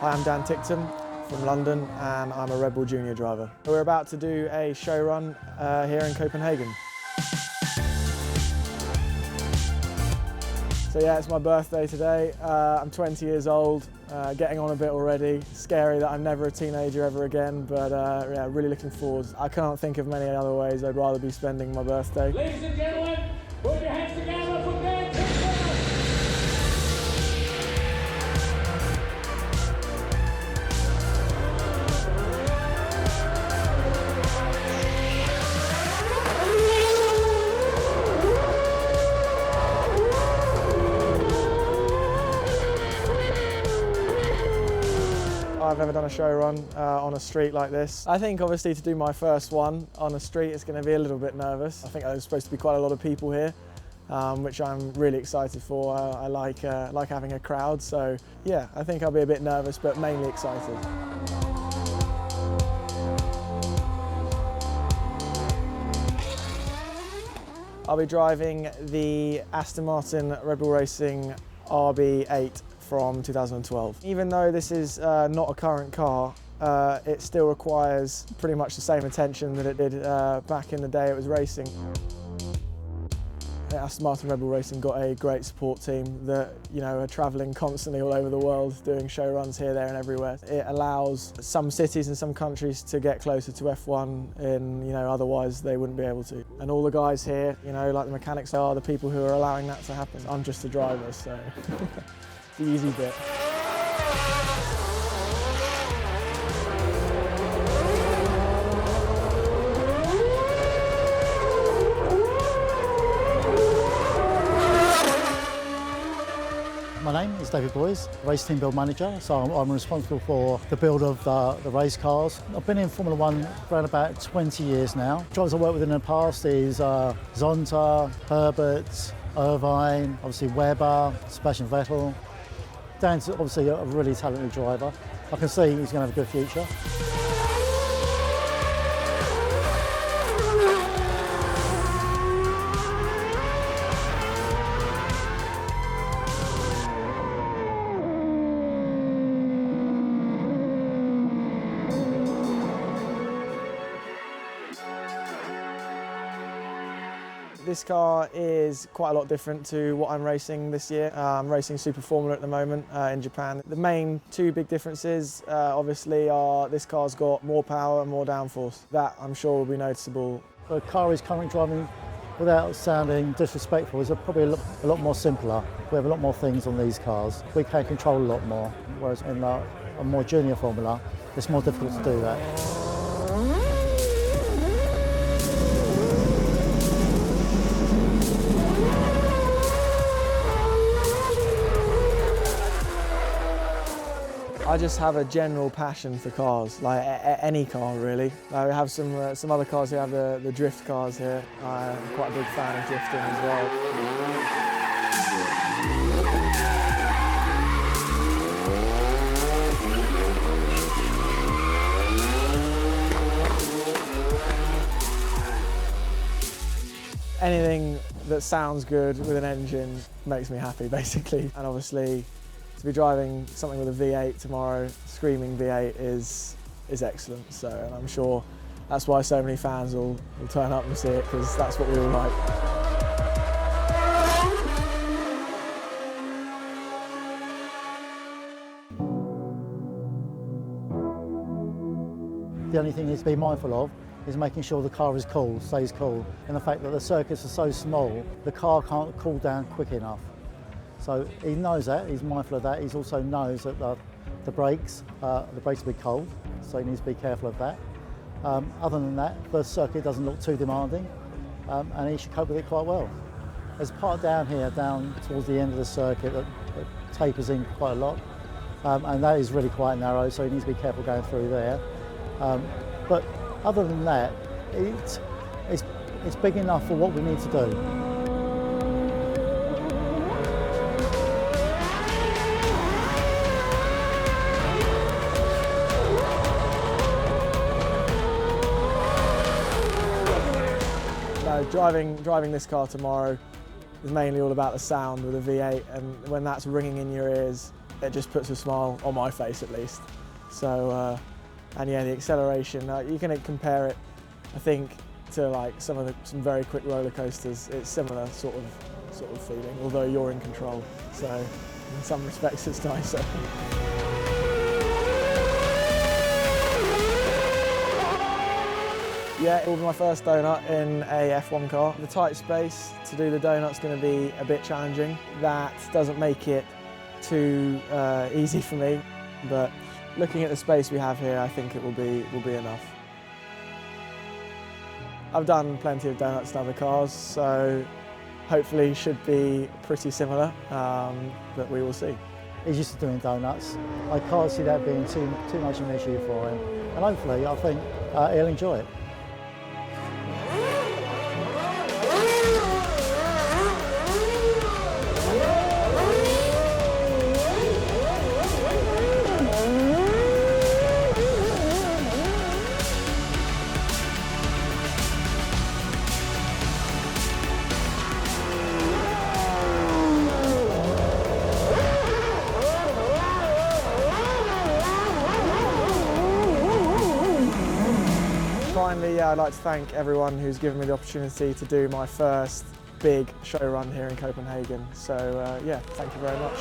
Hi, I'm Dan Ticktum from London and I'm a Red Bull Junior driver. We're about to do a show run here in Copenhagen. So yeah, it's my birthday today. I'm 20 years old, getting on a bit already. Scary that I'm never a teenager ever again, but yeah, really looking forward. I can't think of many other ways I'd rather be spending my birthday. Ladies and gentlemen, put your hands together for Dan Ticktum! I've never done a show run on a street like this. I think obviously to do my first one on a street it's going to be a little bit nervous. I think there's supposed to be quite a lot of people here, which I'm really excited for. I like having a crowd, so yeah, I think I'll be a bit nervous but mainly excited. I'll be driving the Aston Martin Red Bull Racing RB8 from 2012. Even though this is not a current car, it still requires pretty much the same attention that it did back in the day it was racing. Aston Martin Red Bull Racing got a great support team that are travelling constantly all over the world, doing show runs here, there and everywhere. It allows some cities and some countries to get closer to F1 in otherwise they wouldn't be able to. And all the guys here, like the mechanics, are the people who are allowing that to happen. I'm just a driver, so the easy bit. My name is David Boys, race team build manager, so I'm responsible for the build of the race cars. I've been in Formula One for around about 20 years now. Drivers I've worked with in the past is Zonta, Herbert, Irvine, obviously Webber, Sebastian Vettel. Dan's obviously a really talented driver. I can see he's going to have a good future. This car is quite a lot different to what I'm racing this year. I'm racing Super Formula at the moment in Japan. The main two big differences obviously are this car's got more power and more downforce. That I'm sure will be noticeable. The car is currently driving, without sounding disrespectful, is probably a lot more simpler. We have a lot more things on these cars. We can control a lot more, whereas in a more junior Formula, it's more difficult to do that. I just have a general passion for cars, like any car really. We have some other cars here, have the drift cars here. I'm quite a big fan of drifting as well. Anything that sounds good with an engine makes me happy basically, and obviously to be driving something with a V8 tomorrow, screaming V8 is excellent. So, and I'm sure that's why so many fans will turn up and see it, because that's what we all like. The only thing you need to be mindful of is making sure the car is cool, stays cool, and the fact that the circuits are so small, the car can't cool down quick enough. So he knows that, he's mindful of that. He also knows that the brakes will be cold, so he needs to be careful of that. Other than that, the circuit doesn't look too demanding, and he should cope with it quite well. There's a part down here, down towards the end of the circuit, that tapers in quite a lot, and that is really quite narrow, so he needs to be careful going through there. But other than that, it's big enough for what we need to do. Driving this car tomorrow is mainly all about the sound with a V8, and when that's ringing in your ears, it just puts a smile on my face at least. So, and yeah, the acceleration, you can compare it, I think, to like some very quick roller coasters. It's similar sort of feeling, although you're in control. So in some respects it's nicer. Yeah, it will be my first donut in a F1 car. The tight space to do the donut's going to be a bit challenging. That doesn't make it too easy for me, but looking at the space we have here, I think it will be enough. I've done plenty of donuts in other cars, so hopefully should be pretty similar, but we will see. He's used to doing donuts. I can't see that being too much of an issue for him, and hopefully I think he'll enjoy it. Finally, yeah, I'd like to thank everyone who's given me the opportunity to do my first big show run here in Copenhagen. So yeah, thank you very much.